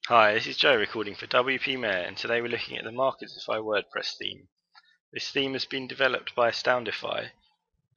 Hi, this is Joe recording for WP Mayor, and today we're looking at the Marketify WordPress theme. This theme has been developed by Astoundify,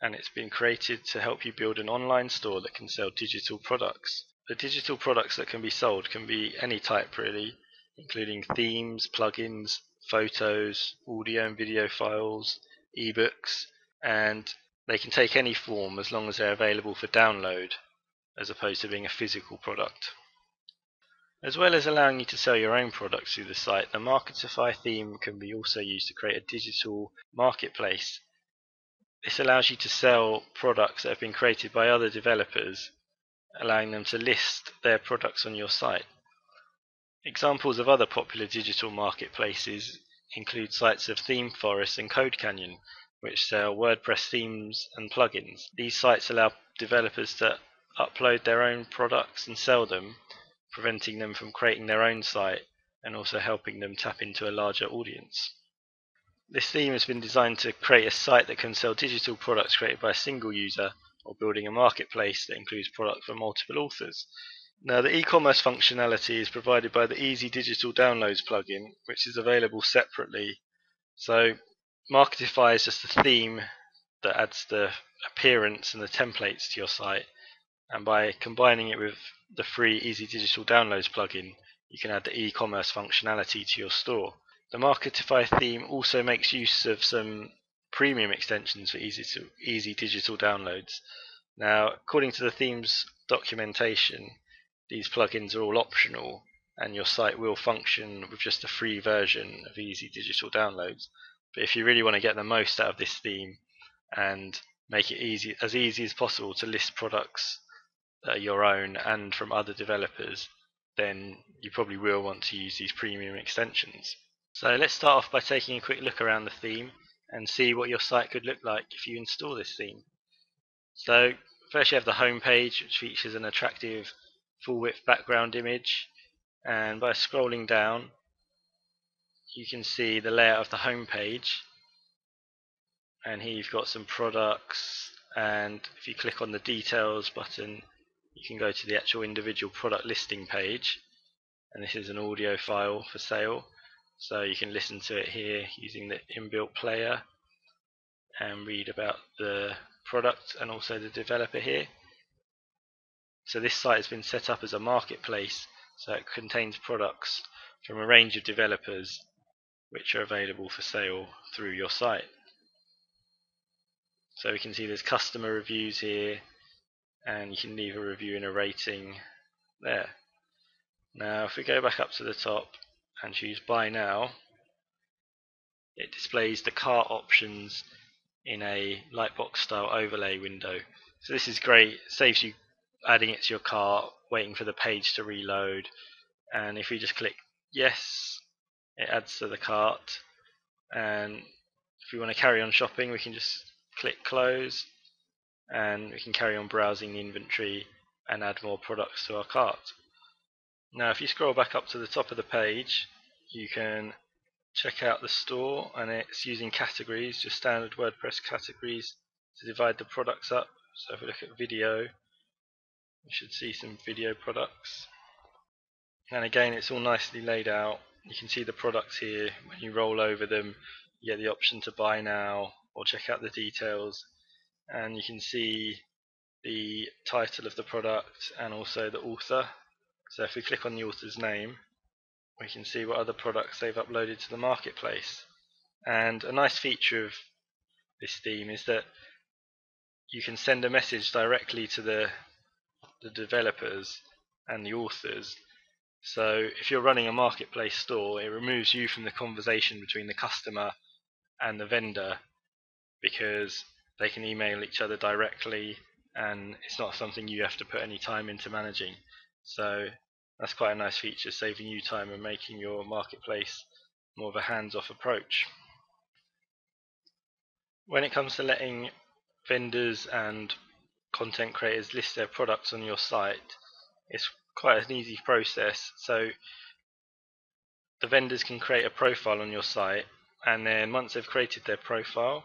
and it's been created to help you build an online store that can sell digital products. The digital products that can be sold can be any type really, including themes, plugins, photos, audio and video files, ebooks, and they can take any form as long as they're available for download, as opposed to being a physical product. As well as allowing you to sell your own products through the site, the Marketify theme can be also used to create a digital marketplace. This allows you to sell products that have been created by other developers, allowing them to list their products on your site. Examples of other popular digital marketplaces include sites of ThemeForest and CodeCanyon, which sell WordPress themes and plugins. These sites allow developers to upload their own products and sell them, preventing them from creating their own site and also helping them tap into a larger audience. This theme has been designed to create a site that can sell digital products created by a single user, or building a marketplace that includes products from multiple authors. Now, the e-commerce functionality is provided by the Easy Digital Downloads plugin, which is available separately. So Marketify is just a theme that adds the appearance and the templates to your site, and by combining it with the free Easy Digital Downloads plugin, you can add the e-commerce functionality to your store. The Marketify theme also makes use of some premium extensions for Easy Digital Downloads. Now, according to the theme's documentation, these plugins are all optional, and your site will function with just a free version of Easy Digital Downloads. But if you really want to get the most out of this theme and make it as easy as possible to list products your own and from other developers, then you probably will want to use these premium extensions. So let's start off by taking a quick look around the theme and see what your site could look like if you install this theme. So first you have the home page, which features an attractive full width background image, and by scrolling down you can see the layout of the home page, and here you've got some products, and if you click on the details button you can go to the actual individual product listing page, and this is an audio file for sale, so you can listen to it here using the inbuilt player and read about the product and also the developer here. So this site has been set up as a marketplace, so it contains products from a range of developers which are available for sale through your site. So we can see there's customer reviews here, and you can leave a review and a rating there. Now if we go back up to the top and choose buy now, it displays the cart options in a lightbox style overlay window. So this is great, it saves you adding it to your cart, waiting for the page to reload, and if we just click yes, it adds to the cart, and if we want to carry on shopping we can just click close, and we can carry on browsing the inventory and add more products to our cart. Now if you scroll back up to the top of the page, you can check out the store, and it's using categories, just standard WordPress categories, to divide the products up. So if we look at video, we should see some video products, and again it's all nicely laid out. You can see the products here. When you roll over them you get the option to buy now or check out the details, and you can see the title of the product and also the author. So if we click on the author's name we can see what other products they've uploaded to the marketplace. And a nice feature of this theme is that you can send a message directly to the developers and the authors. So if you're running a marketplace store, it removes you from the conversation between the customer and the vendor, because they can email each other directly and it's not something you have to put any time into managing. So that's quite a nice feature, saving you time and making your marketplace more of a hands-off approach. When it comes to letting vendors and content creators list their products on your site, it's quite an easy process. So the vendors can create a profile on your site, and then once they've created their profile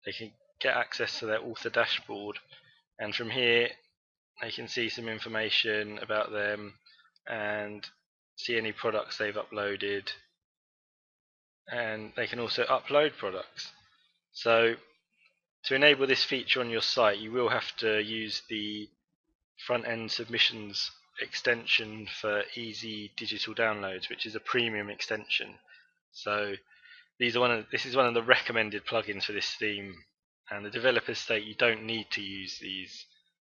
they can get access to their author dashboard, and from here they can see some information about them and see any products they've uploaded, and they can also upload products. So to enable this feature on your site, you will have to use the front-end submissions extension for easy digital downloads, which is a premium extension. So this is one of the recommended plugins for this theme, and the developers state you don't need to use these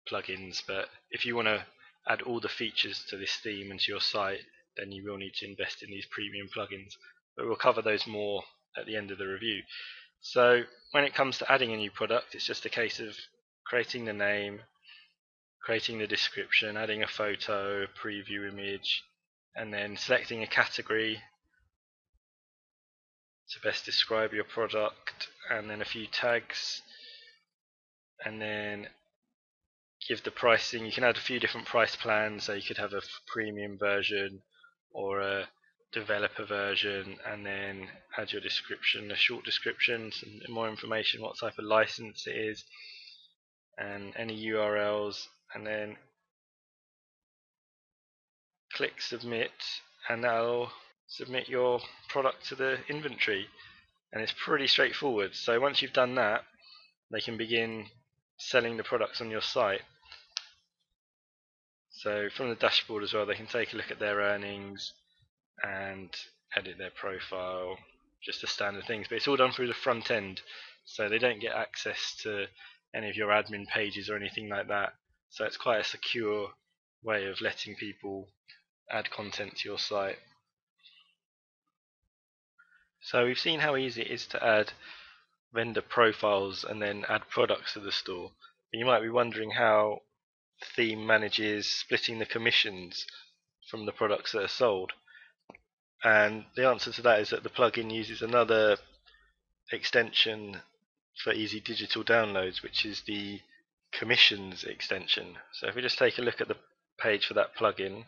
plugins, but if you want to add all the features to this theme and to your site, then you will need to invest in these premium plugins. But we'll cover those more at the end of the review. So when it comes to adding a new product, it's just a case of creating the name, creating the description, adding a photo, a preview image, and then selecting a category to best describe your product, and then a few tags, and then give the pricing. You can add a few different price plans, so you could have a premium version or a developer version, and then add your description, a short description, some more information, what type of license it is, and any URLs, and then click submit, and that'll submit your product to the inventory. And it's pretty straightforward. So once you've done that, they can begin selling the products on your site. So from the dashboard as well, they can take a look at their earnings and edit their profile, just the standard things, but it's all done through the front end, so they don't get access to any of your admin pages or anything like that. So it's quite a secure way of letting people add content to your site. So we've seen how easy it is to add vendor profiles and then add products to the store. But you might be wondering how the theme manages splitting the commissions from the products that are sold. And the answer to that is that the plugin uses another extension for easy digital downloads, which is the commissions extension. So if we just take a look at the page for that plugin,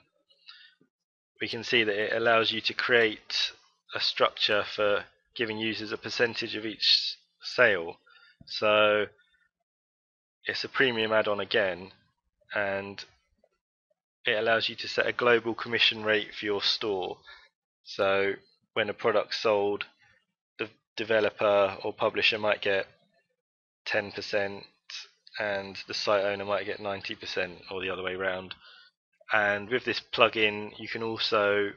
we can see that it allows you to create a structure for giving users a percentage of each sale. So it's a premium add-on again, and it allows you to set a global commission rate for your store. So when a product's sold, the developer or publisher might get 10% and the site owner might get 90%, or the other way around. And with this plugin, you can also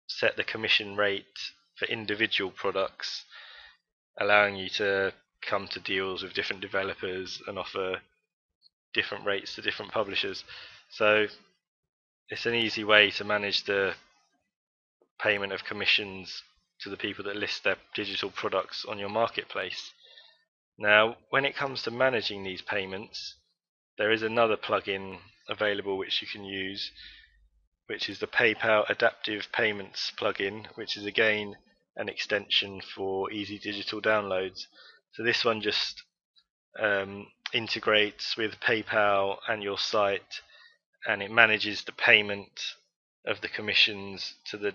set the commission rate for individual products, allowing you to come to deals with different developers and offer different rates to different publishers. So it's an easy way to manage the payment of commissions to the people that list their digital products on your marketplace. Now, when it comes to managing these payments, there is another plugin available which you can use, which is the PayPal Adaptive Payments plugin, which is again an extension for easy digital downloads. So this one just integrates with PayPal and your site, and it manages the payment of the commissions to the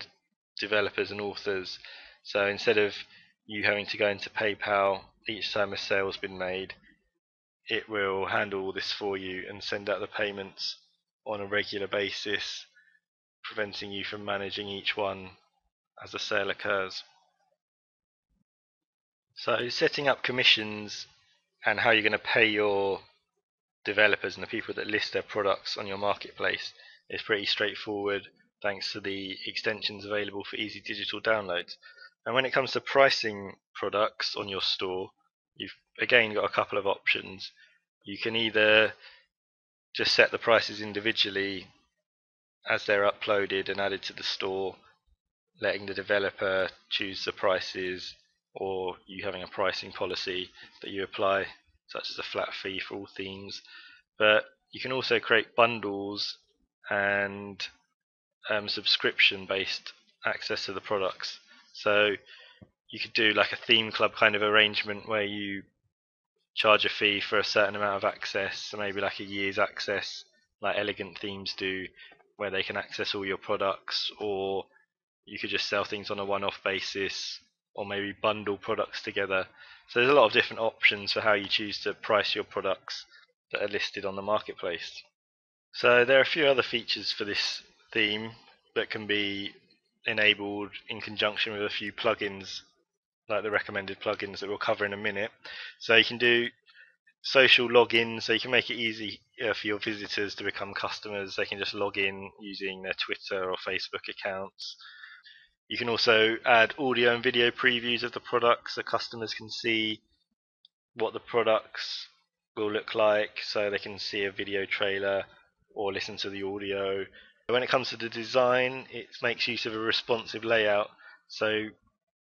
developers and authors. So instead of you having to go into PayPal each time a sale's been made, it will handle all this for you and send out the payments on a regular basis, preventing you from managing each one as a sale occurs. So setting up commissions and how you're going to pay your developers and the people that list their products on your marketplace is pretty straightforward, thanks to the extensions available for easy digital downloads. And when it comes to pricing products on your store, you've again got a couple of options. You can either just set the prices individually as they're uploaded and added to the store, letting the developer choose the prices, or you having a pricing policy that you apply, such as a flat fee for all themes. But you can also create bundles and subscription based access to the products. So you could do like a theme club kind of arrangement where you charge a fee for a certain amount of access, so maybe like a year's access, like Elegant Themes do, where they can access all your products, or you could just sell things on a one-off basis, or maybe bundle products together. So there's a lot of different options for how you choose to price your products that are listed on the marketplace. So there are a few other features for this theme. that can be enabled in conjunction with a few plugins, like the recommended plugins that we'll cover in a minute. So you can do social login, so you can make it easy for your visitors to become customers. They can just log in using their Twitter or Facebook accounts. You can also add audio and video previews of the products so customers can see what the products will look like, so they can see a video trailer or listen to the audio. When it comes to the design, it makes use of a responsive layout, so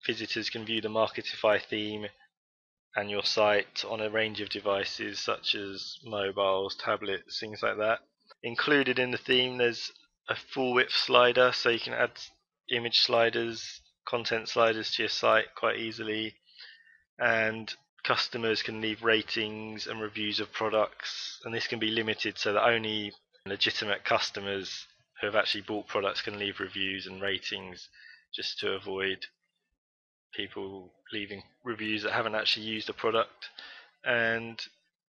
visitors can view the Marketify theme and your site on a range of devices such as mobiles, tablets, things like that. Included in the theme, there's a full width slider, so you can add image sliders, content sliders to your site quite easily, and customers can leave ratings and reviews of products, and this can be limited so that only legitimate customers who have actually bought products can leave reviews and ratings, just to avoid people leaving reviews that haven't actually used the product. And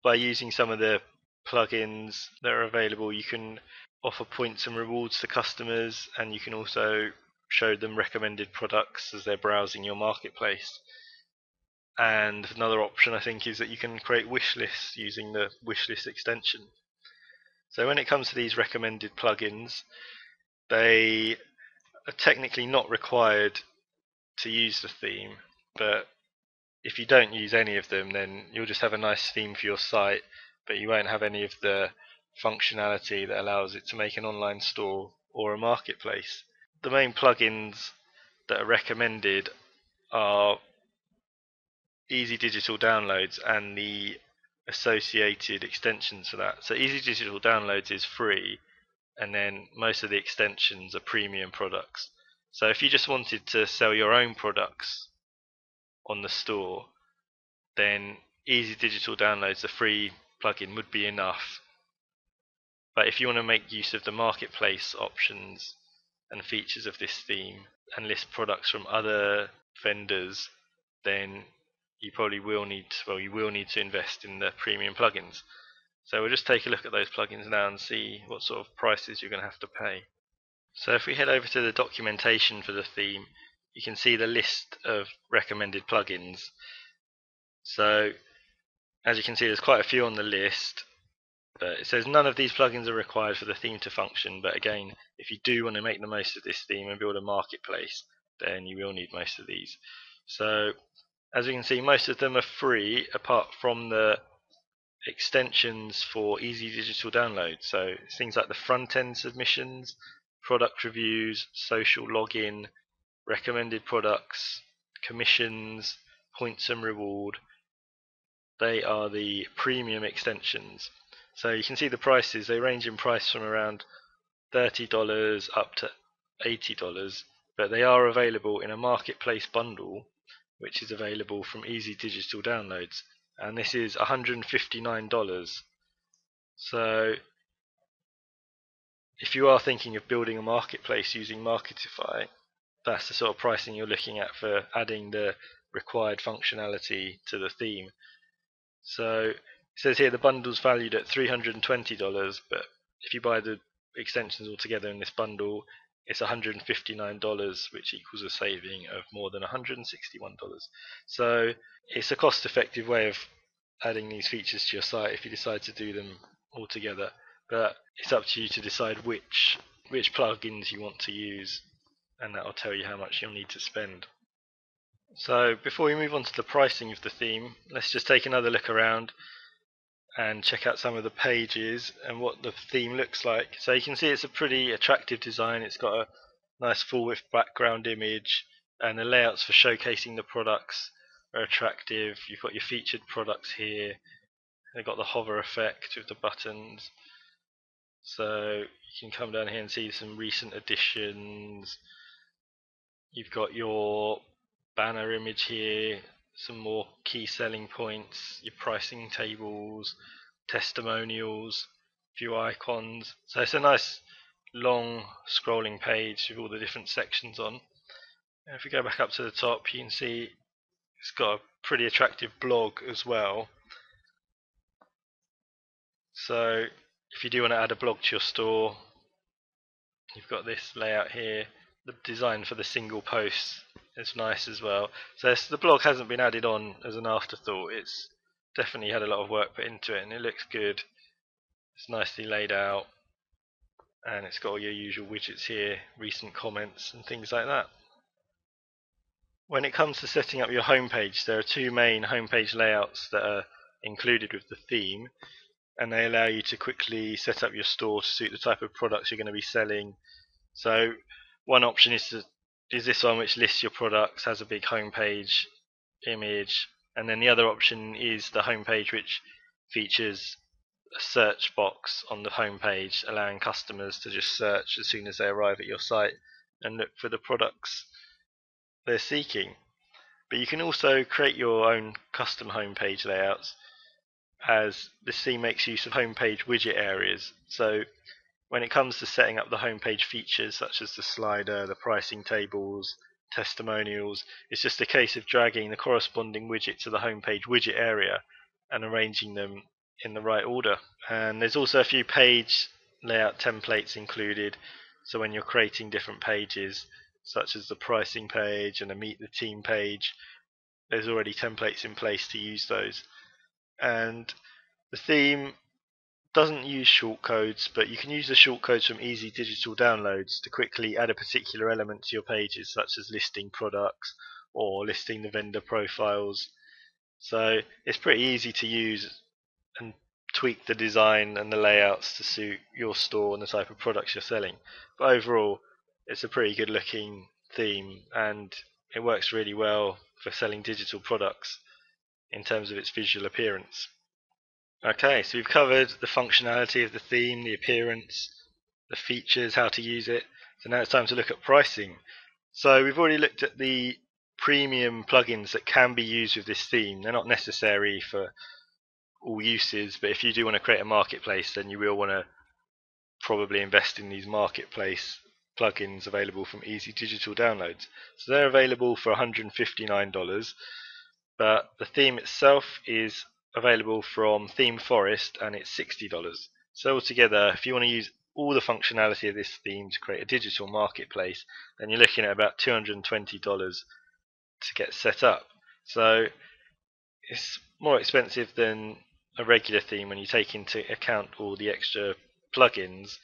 by using some of the plugins that are available, you can offer points and rewards to customers, and you can also show them recommended products as they're browsing your marketplace. And another option, I think, is that you can create wish lists using the wish list extension. So when it comes to these recommended plugins, they are technically not required to use the theme, but if you don't use any of them, then you'll just have a nice theme for your site, but you won't have any of the functionality that allows it to make an online store or a marketplace. The main plugins that are recommended are Easy Digital Downloads and the associated extensions for that. So Easy Digital Downloads is free, and then most of the extensions are premium products. So if you just wanted to sell your own products on the store, then Easy Digital Downloads, the free plugin, would be enough. But if you want to make use of the marketplace options and features of this theme and list products from other vendors, then you probably will need, you will need to invest in the premium plugins. So we'll just take a look at those plugins now and see what sort of prices you're going to have to pay. So if we head over to the documentation for the theme, you can see the list of recommended plugins. So as you can see, there's quite a few on the list, but it says none of these plugins are required for the theme to function. But again, if you do want to make the most of this theme and build a marketplace, then you will need most of these. So as you can see, most of them are free apart from the extensions for Easy Digital Download. So things like the front end submissions, product reviews, social login, recommended products, commissions, points and reward. They are the premium extensions. So you can see the prices, they range in price from around $30 up to $80, but they are available in a marketplace bundle, which is available from Easy Digital Downloads, and this is $159. So if you are thinking of building a marketplace using Marketify, that's the sort of pricing you're looking at for adding the required functionality to the theme. So it says here the bundle's valued at $320, but if you buy the extensions all together in this bundle, it's $159, which equals a saving of more than $161. So it's a cost-effective way of adding these features to your site if you decide to do them all together. But it's up to you to decide which plugins you want to use, and that will tell you how much you'll need to spend. So before we move on to the pricing of the theme, let's just take another look around and check out some of the pages and what the theme looks like. So you can see it's a pretty attractive design. It's got a nice full width background image, and the layouts for showcasing the products are attractive. You've got your featured products here. They've got the hover effect with the buttons. So you can come down here and see some recent additions. You've got your banner image here, some more key selling points, your pricing tables, testimonials, a few icons. So it's a nice long scrolling page with all the different sections on. And if we go back up to the top, you can see it's got a pretty attractive blog as well. So if you do want to add a blog to your store, You've got this layout here. The design for the single post is nice as well. So the blog hasn't been added on as an afterthought. It's definitely had a lot of work put into it, and it looks good. It's nicely laid out, and it's got all your usual widgets here, recent comments and things like that. When it comes to setting up your homepage, there are two main homepage layouts that are included with the theme, and they allow you to quickly set up your store to suit the type of products you're going to be selling. So one option is this one, which lists your products, has a big homepage image, and then the other option is the homepage, which features a search box on the homepage, allowing customers to just search as soon as they arrive at your site and look for the products they're seeking. But you can also create your own custom homepage layouts, as this theme makes use of homepage widget areas. So when it comes to setting up the homepage features such as the slider, the pricing tables, testimonials, it's just a case of dragging the corresponding widget to the homepage widget area and arranging them in the right order. And there's also a few page layout templates included, so when you're creating different pages such as the pricing page and a meet the team page, there's already templates in place to use those. And the theme doesn't use shortcodes, but you can use the shortcodes from easy digital downloads to quickly add a particular element to your pages, such as listing products or listing the vendor profiles. So it's pretty easy to use and tweak the design and the layouts to suit your store and the type of products you're selling. But overall, it's a pretty good looking theme, and it works really well for selling digital products in terms of its visual appearance. Okay, so we've covered the functionality of the theme, the appearance, the features, how to use it. So now it's time to look at pricing. So we've already looked at the premium plugins that can be used with this theme. They're not necessary for all uses, but if you do want to create a marketplace, then you will want to probably invest in these marketplace plugins available from Easy Digital Downloads. So they're available for $159, but the theme itself is available from Theme Forest, and it's $60. So altogether, if you want to use all the functionality of this theme to create a digital marketplace, then you're looking at about $220 to get set up. So it's more expensive than a regular theme when you take into account all the extra plugins.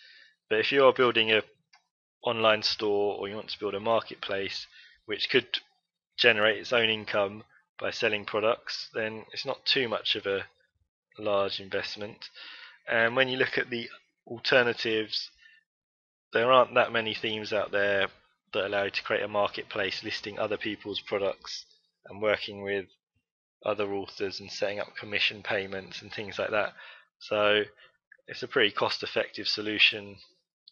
But if you are building a online store, or you want to build a marketplace which could generate its own income by selling products, then it's not too much of a large investment. And when you look at the alternatives, there aren't that many themes out there that allow you to create a marketplace listing other people's products and working with other authors and setting up commission payments and things like that. So it's a pretty cost-effective solution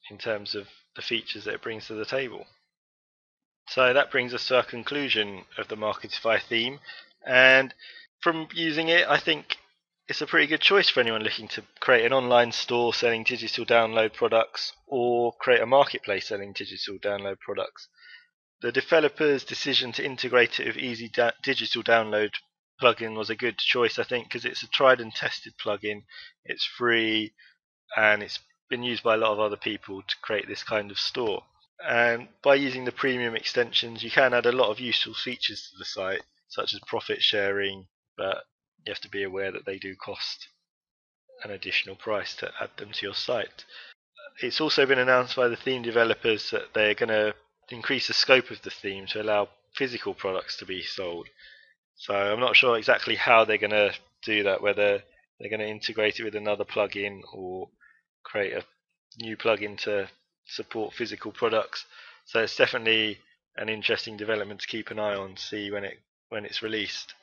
in terms of the features that it brings to the table. So that brings us to our conclusion of the Marketify theme, and from using it, I think it's a pretty good choice for anyone looking to create an online store selling digital download products or create a marketplace selling digital download products. The developer's decision to integrate it with Easy Digital Download plugin was a good choice, I think, because it's a tried and tested plugin. It's free, and it's been used by a lot of other people to create this kind of store. And by using the premium extensions, you can add a lot of useful features to the site, such as profit sharing, but you have to be aware that they do cost an additional price to add them to your site. It's also been announced by the theme developers that they're going to increase the scope of the theme to allow physical products to be sold. So I'm not sure exactly how they're going to do that, whether they're going to integrate it with another plugin or create a new plugin to support physical products. So it's definitely an interesting development to keep an eye on, see when it's released.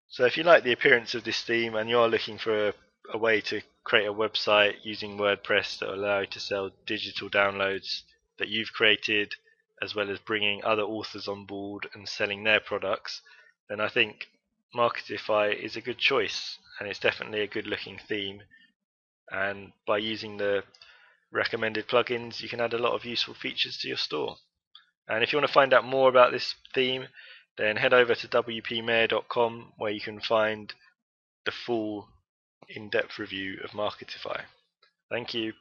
So if you like the appearance of this theme and you are looking for a way to create a website using WordPress that will allow you to sell digital downloads that you've created, as well as bringing other authors on board and selling their products, then I think Marketify is a good choice, and it's definitely a good looking theme. And by using the recommended plugins, you can add a lot of useful features to your store. And if you want to find out more about this theme, then head over to wpmayor.com, where you can find the full in-depth review of Marketify. Thank you.